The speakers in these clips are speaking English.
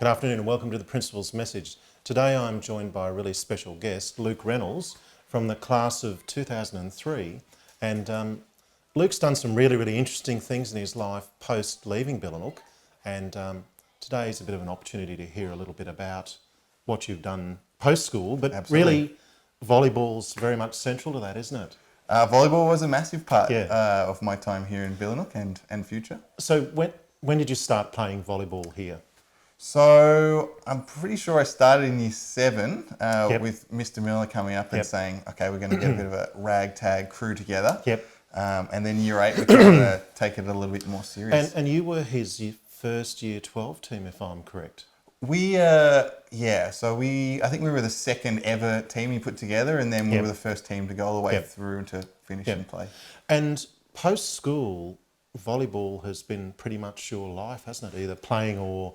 Good afternoon and welcome to the Principal's Message. Today I'm joined by a really special guest, Luke Reynolds, from the class of 2003. And Luke's done some really interesting things in his life post leaving Billanook. And today is a bit of an opportunity to hear a little bit about what you've done post-school. But Absolutely. really, volleyball's very much central to that, isn't it? Volleyball was a massive part Yeah. of my time here in Billanook and future. So when did you start playing volleyball here? So I'm pretty sure I started in year 7 Yep. with Mr. Miller coming up and Yep. saying, okay, we're going to get a bit of a ragtag crew together. Yep. And then year 8, we're going to take it a little bit more serious. And you were his first year 12 team, if I'm correct. I think we were the second ever team he put together, and then we Yep. were the first team to go all the way Yep. through to finish Yep. and play. And post-school, volleyball has been pretty much your life, hasn't it? Either playing or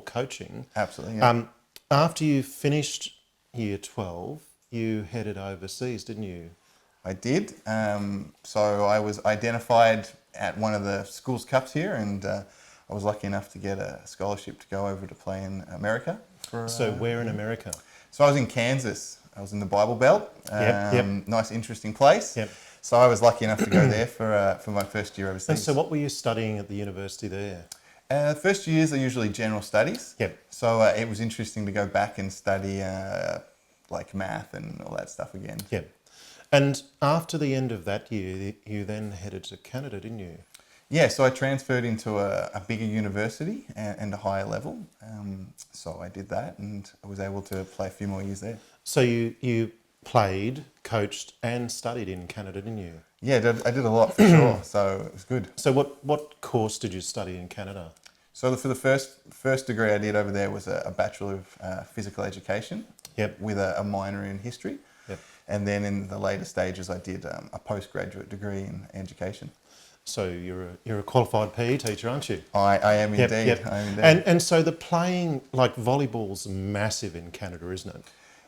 coaching. Absolutely. Yeah. After you finished year 12, you headed overseas, didn't you? I did. So I was identified at one of the schools cups here, and I was lucky enough to get a scholarship to go over to play in America. So where in America? So I was in Kansas. I was in the Bible Belt. Yep. Nice, interesting place. Yep. So I was lucky enough to go there for my first year overseas. And so what were you studying at the university there? First years are usually general studies. Yep. So it was interesting to go back and study like math and all that stuff again. Yep. And after the end of that year, you then headed to Canada, didn't you? Yeah, so I transferred into a bigger university and a higher level. So I did that, and I was able to play a few more years there. So you played, coached and studied in Canada, didn't you? Yeah, I did a lot for sure, so it was good. So what course did you study in Canada? So for the first degree I did over there was a Bachelor of Physical Education. Yep. With a minor in history. Yep. And then in the later stages I did a postgraduate degree in education. So you're a qualified PE teacher, aren't you? I am Yep, indeed. yep. I am indeed. And so the playing, like volleyball's massive in Canada, isn't it?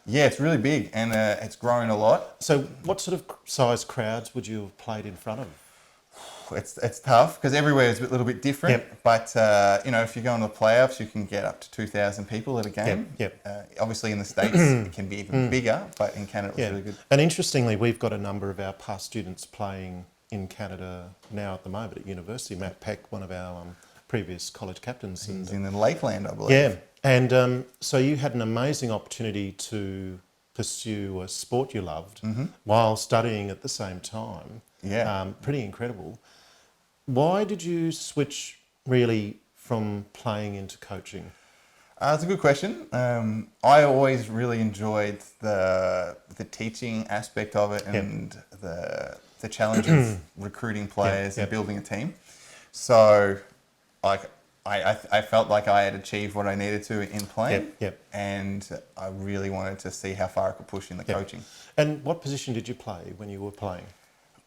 Yeah, it's really big, and it's growing a lot. So what sort of size crowds would you have played in front of? It's tough because everywhere is a little bit different. Yep. But if you go into the playoffs, you can get up to 2,000 people at a game. Yep. Obviously, in the States, it can be even bigger, but in Canada, it was really good. And interestingly, we've got a number of our past students playing in Canada now at the moment at university. Matt Peck, one of our previous college captains. He's in the Lakeland, I believe. Yeah. And so you had an amazing opportunity to pursue a sport you loved while studying at the same time. Yeah. Pretty incredible. Why did you switch really from playing into coaching? That's a good question. I always really enjoyed the teaching aspect of it and the challenge of recruiting players and building a team. So I felt like I had achieved what I needed to in playing, and I really wanted to see how far I could push in the coaching. And what position did you play when you were playing?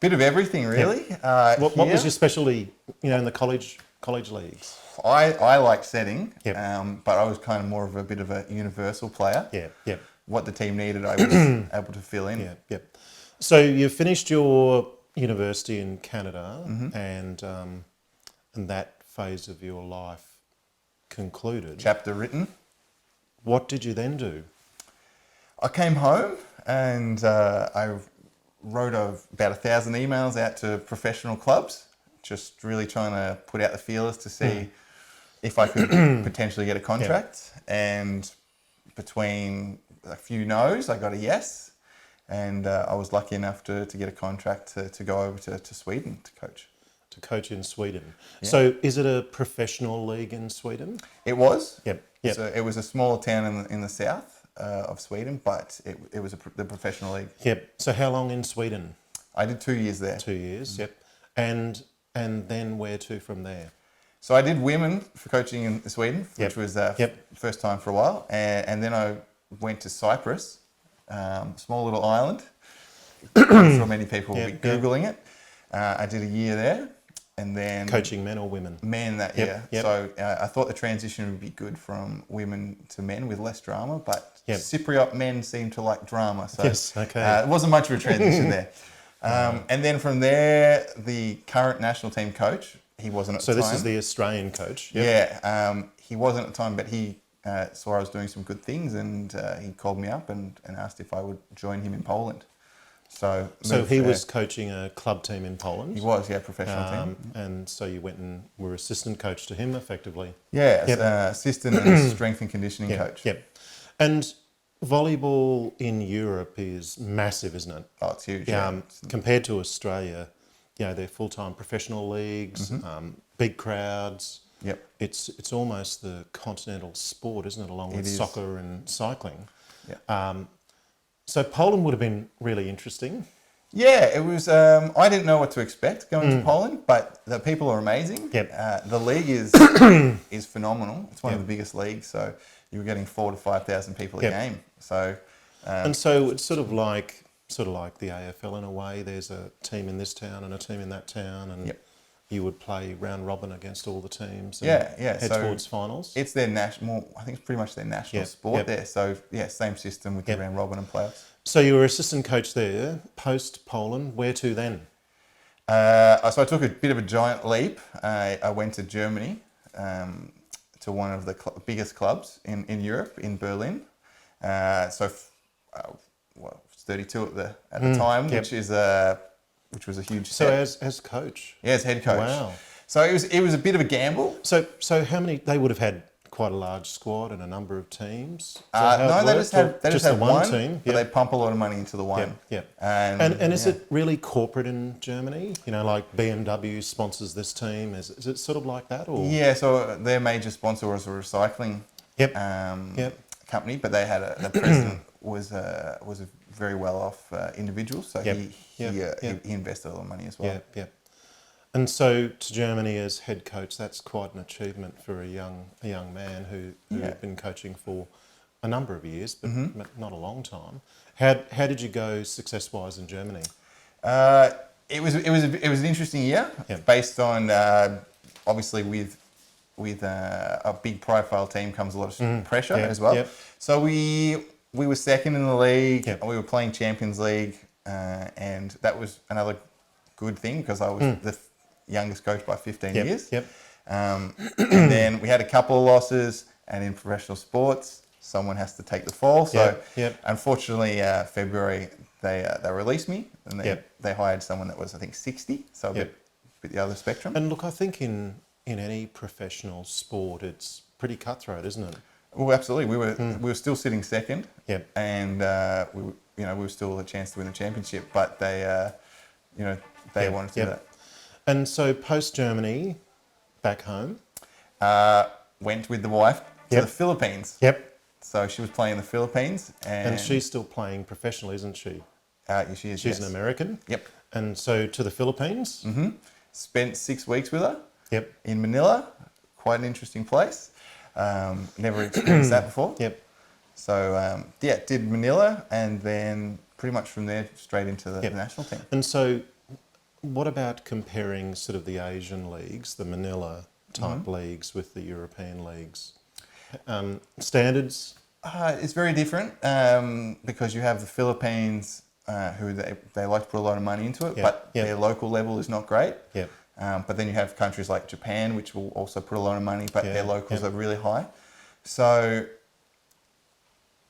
Bit of everything, really. What was your specialty, in the college leagues? I liked setting, Yep. but I was kind of more of a bit of a universal player. Yeah. What the team needed, I was able to fill in. Yeah. So you finished your university in Canada, and that phase of your life concluded. Chapter written. What did you then do? I came home and I wrote about 1,000 emails out to professional clubs, just really trying to put out the feelers to see if I could potentially get a contract. And between a few no's, I got a yes. And I was lucky enough to get a contract to go over to Sweden to coach. To coach in Sweden. Yeah. So is it a professional league in Sweden? It was. Yep. So it was a smaller town in the south of Sweden, but it was the professional league. Yep. So how long in Sweden? I did 2 years there. 2 years, yep. And then where to from there? So I did women for coaching in Sweden, which was first time for a while. And then I went to Cyprus, small little island. I'm sure many people will be Googling it. I did a year there. And then coaching men or women? Men that year. So I thought the transition would be good from women to men with less drama, but Cypriot men seem to like drama. So it wasn't much of a transition there. And then from there, the current national team coach, he wasn't at the time. So this is the Australian coach? Yep. Yeah, he wasn't at the time, but he saw I was doing some good things, and he called me up and asked if I would join him in Poland. So he was coaching a club team in Poland. He was, yeah, professional team. And so you went and were assistant coach to him, effectively. Yeah, Yep. Assistant and strength and conditioning coach. Yep. And volleyball in Europe is massive, isn't it? Oh, it's huge. Yeah. Compared to Australia, they're full-time professional leagues, big crowds. Yep. It's almost the continental sport, isn't it? Along with soccer and cycling. Yeah. So Poland would have been really interesting. Yeah, it was. I didn't know what to expect going to Poland, but the people are amazing. Yep. The league is phenomenal. It's one of the biggest leagues, so you were getting 4,000 to 5,000 people a game. So, and so it's sort of like the AFL in a way. There's a team in this town and a team in that town, and you would play round robin against all the teams. And head towards finals. It's their national. I think it's pretty much their national sport there. So same system with the round robin and playoffs. So you were assistant coach there, post Poland. Where to then? So I took a bit of a giant leap. I went to Germany, to one of the biggest clubs in Europe, in Berlin. I was 32 at the time, which was a huge step. So as coach? Yeah, as head coach. Wow. So it was a bit of a gamble. So how many? They would have had quite a large squad and a number of teams. No, they just had one team. but they pump a lot of money into the one. Yeah. And is it really corporate in Germany? Like BMW sponsors this team. Is it sort of like that? Or? Yeah. So their major sponsor was a recycling company, but they had the president was a very well off individual, so he invested a lot of money as well. Yeah. And so to Germany as head coach, that's quite an achievement for a young man who had been coaching for a number of years, but not a long time. How did you go success-wise in Germany? It was an interesting year, based on obviously with a big profile team comes a lot of pressure as well. So we were second in the league. We were playing Champions League, and that was another good thing because I was the youngest coach by 15 years. And then we had a couple of losses, and in professional sports, someone has to take the fall. So unfortunately, February they released me, and they hired someone that was, I think, 60, so a bit the other spectrum. And look, I think in any professional sport, it's pretty cutthroat, isn't it? Well, absolutely. We were still sitting second, and we were still a chance to win the championship, but they wanted to do that. And so post Germany, back home, went with the wife to the Philippines. So she was playing in the Philippines, and she's still playing professionally, isn't she? She is. She's an American. And so to the Philippines. Spent 6 weeks with her. In Manila, quite an interesting place. Never experienced that before. So did Manila, and then pretty much from there straight into the national team. And so, what about comparing sort of the Asian leagues, the Manila type leagues, with the European leagues? Standards? It's very different because you have the Philippines who they like to put a lot of money into it, but their local level is not great. But then you have countries like Japan, which will also put a lot of money, but their locals are really high. So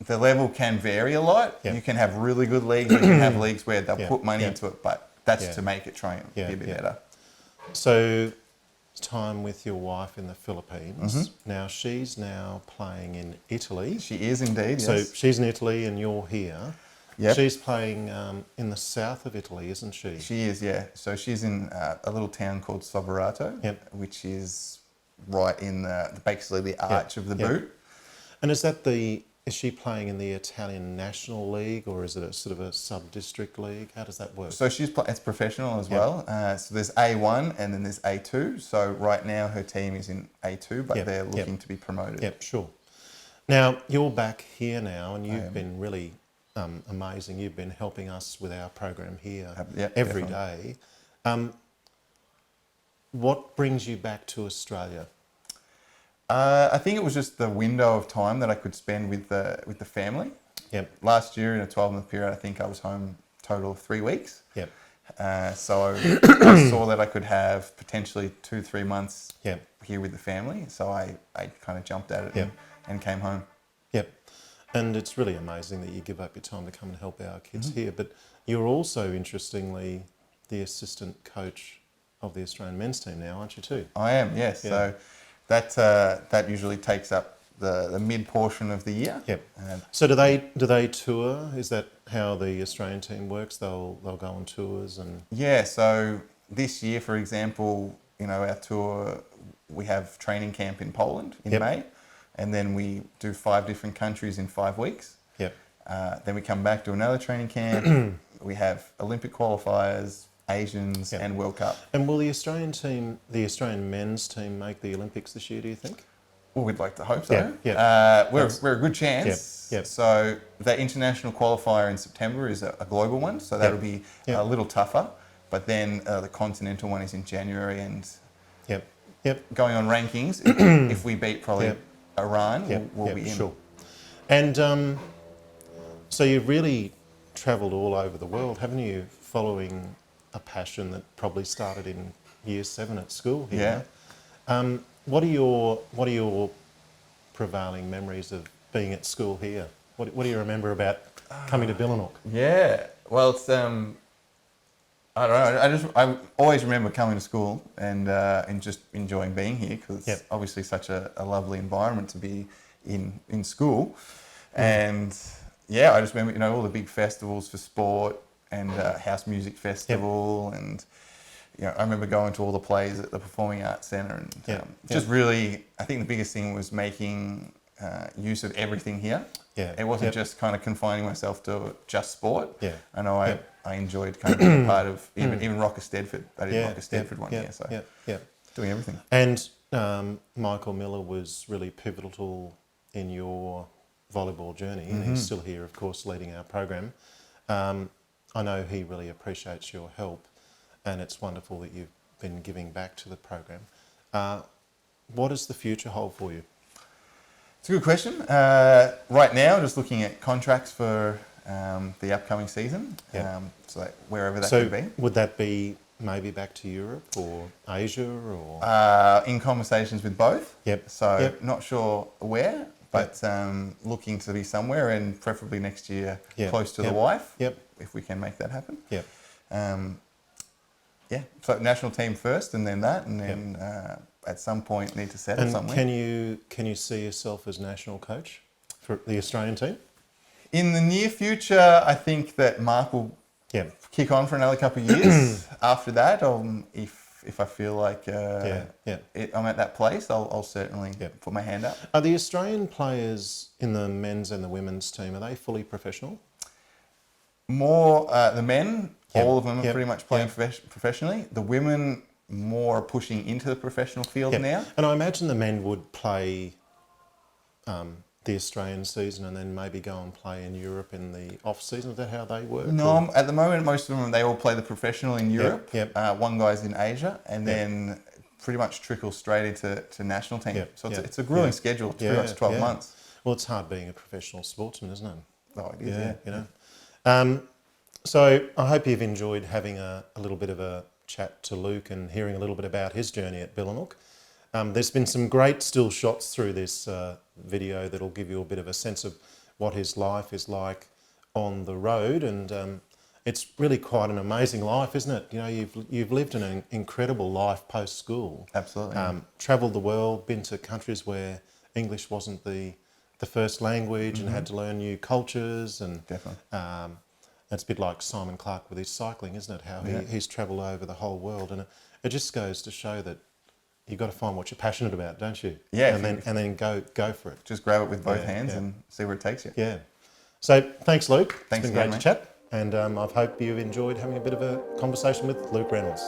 the level can vary a lot. You can have really good leagues, and you can have leagues where they'll put money into it, but that's to make it try and be a bit better. So time with your wife in the Philippines. Now she's now playing in Italy. She is indeed, So she's in Italy and you're here. She's playing in the south of Italy, isn't she? She is, yeah. So she's in a little town called Soverato, which is right in basically the arch of the boot. And is she playing in the Italian National League, or is it a sort of a sub-district league? How does that work? So it's professional as well. So there's A1 and then there's A2. So right now her team is in A2, but they're looking to be promoted. Sure. Now you're back here now, and you've been really amazing. You've been helping us with our program here every day. What brings you back to Australia? I think it was just the window of time that I could spend with the family. Last year in a 12-month period, I think I was home a total of 3 weeks. So I saw that I could have potentially 2-3 months here with the family. So I kind of jumped at it and came home. Yep. And it's really amazing that you give up your time to come and help our kids Mm-hmm. here. But you're also, interestingly, the assistant coach of the Australian men's team now, aren't you too? I am, yes. Yeah. So that usually takes up the mid portion of the year. Yep. Uh, So do they tour? Is that how the Australian team works? They'll go on tours and Yeah, so this year, for example, our tour, we have training camp in Poland in Yep. May, and then we do 5 different countries in 5 weeks. yep, Then we come back to another training camp. We have Olympic qualifiers, Asians, Yep. and World Cup. And will the Australian men's team make the Olympics this year, do you think? Well, we'd like to hope so. Yeah, yeah. We're a good chance. Yep, yep. So that international qualifier in September is a global one, so that'll be Yep. a little tougher. But then the continental one is in January, and Yep, yep, going on rankings, if we beat probably Yep. Iran, yep, we'll yep, be in. sure. And so you've really travelled all over the world, haven't you, following a passion that probably started in year 7 at school here. Yeah. What are your prevailing memories of being at school here? What do you remember about coming to Billanook? Yeah. Well, it's I don't know. I always remember coming to school and just enjoying being here because it's Yep. obviously such a lovely environment to be in school. And yeah, I just remember all the big festivals for sport and house music festival and. I remember going to all the plays at the Performing Arts Centre and just really, I think the biggest thing was making use of everything here. Yeah. It wasn't just kind of confining myself to just sport. Yeah. I know I enjoyed kind of being a part of even Rocker Stedford. I did Rocker Stedford one year, so doing everything. And Michael Miller was really pivotal in your volleyball journey, and he's still here, of course, leading our program. I know he really appreciates your help, and it's wonderful that you've been giving back to the program. What does the future hold for you? It's a good question. Right now, just looking at contracts for the upcoming season. Yeah. So wherever that could be. Would that be maybe back to Europe or Asia or? In conversations with both. Yep. So Yep. not sure where, but looking to be somewhere and preferably next year close to the wife. Yep. If we can make that happen. Yep. So national team first, and then that, and then at some point need to settle And somewhere. can you see yourself as national coach for the Australian team? In the near future, I think that Mark will Yeah. kick on for another couple of years. After that, if I feel like I'm at that place, I'll certainly put my hand up. Are the Australian players in the men's and the women's team, are they fully professional? More the men, Yep. all of them are Yep. pretty much playing Yep. professionally. The women more pushing into the professional field now. And I imagine the men would play the Australian season and then maybe go and play in Europe in the off season. Is that how they work? No, at the moment, most of them, they all play the professional in Europe. Yep. One guy's in Asia, and then pretty much trickle straight into national team. Yep. So Yep. it's a grueling schedule, pretty much 12 months. Well, it's hard being a professional sportsman, isn't it? Oh, it is, yeah. You know. So I hope you've enjoyed having a little bit of a chat to Luke and hearing a little bit about his journey at Billanook. There's been some great still shots through this video that'll give you a bit of a sense of what his life is like on the road, and it's really quite an amazing life, isn't it? You know, you've lived an incredible life post school. Absolutely. Travelled the world, been to countries where English wasn't the first language, and had to learn new cultures, and Definitely. it's a bit like Simon Clark with his cycling, isn't it? How he's travelled over the whole world, and it just goes to show that you've got to find what you're passionate about, don't you? Yeah. And then go for it. Just grab it with both hands and see where it takes you. Yeah. So thanks, Luke. Thanks it's been again, great to chat, and I hope you've enjoyed having a bit of a conversation with Luke Reynolds.